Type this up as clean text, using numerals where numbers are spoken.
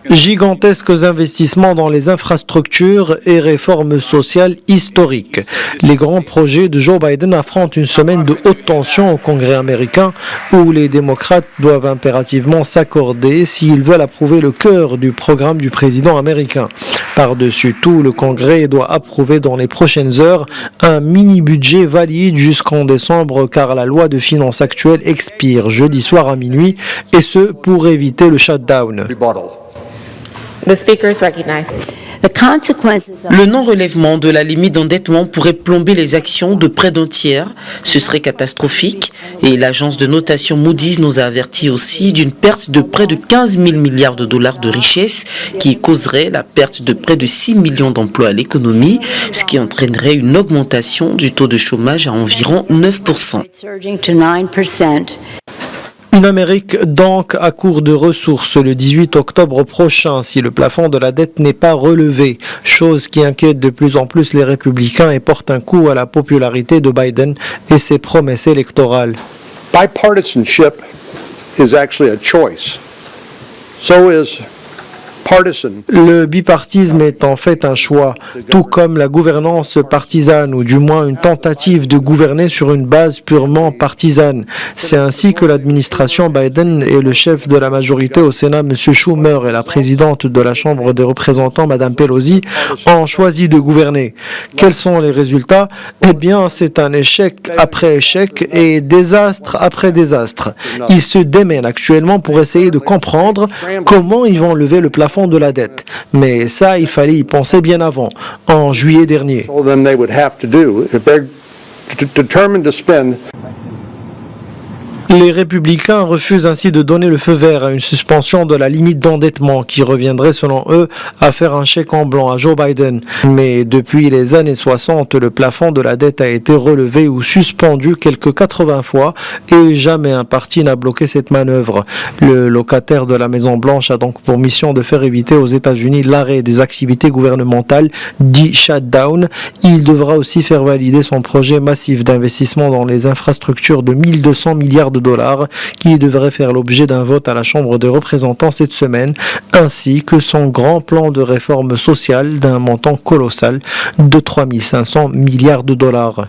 Gigantesques investissements dans les infrastructures et réformes sociales historiques. Les grands projets de Joe Biden affrontent une semaine de haute tension au Congrès américain où les démocrates doivent impérativement s'accorder s'ils veulent approuver le cœur du programme du président américain. Par-dessus tout, le Congrès doit approuver dans les prochaines heures un mini-budget valide jusqu'en décembre car la loi de finances actuelle expire jeudi soir à minuit et ce pour éviter le shutdown. The speaker is recognized. Le non-relèvement de la limite d'endettement pourrait plomber les actions de près d'un tiers. Ce serait catastrophique. Et l'agence de notation Moody's nous a averti aussi d'une perte de près de 15 000 milliards de dollars de richesse qui causerait la perte de près de 6 millions d'emplois à l'économie, ce qui entraînerait une augmentation du taux de chômage à environ 9%. Une Amérique donc à court de ressources le 18 octobre prochain si le plafond de la dette n'est pas relevé, chose qui inquiète de plus en plus les républicains et porte un coup à la popularité de Biden et ses promesses électorales. Bipartisanship is actually a choice. So is partisan. Le bipartisme est en fait un choix, tout comme la gouvernance partisane, ou du moins une tentative de gouverner sur une base purement partisane. C'est ainsi que l'administration Biden et le chef de la majorité au Sénat, M. Schumer, et la présidente de la Chambre des représentants, Mme Pelosi, ont choisi de gouverner. Quels sont les résultats? Eh bien, c'est un échec après échec et désastre après désastre. Ils se démènent actuellement pour essayer de comprendre comment ils vont lever le plafond de la dette. Mais ça, il fallait y penser bien avant, en juillet dernier. Les républicains refusent ainsi de donner le feu vert à une suspension de la limite d'endettement qui reviendrait selon eux à faire un chèque en blanc à Joe Biden. Mais depuis les années 60, le plafond de la dette a été relevé ou suspendu quelques 80 fois et jamais un parti n'a bloqué cette manœuvre. Le locataire de la Maison-Blanche a donc pour mission de faire éviter aux États-Unis l'arrêt des activités gouvernementales dit shutdown. Il devra aussi faire valider son projet massif d'investissement dans les infrastructures de 1200 milliards de dollars qui devrait faire l'objet d'un vote à la Chambre des représentants cette semaine, ainsi que son grand plan de réforme sociale d'un montant colossal de 3 500 milliards de dollars.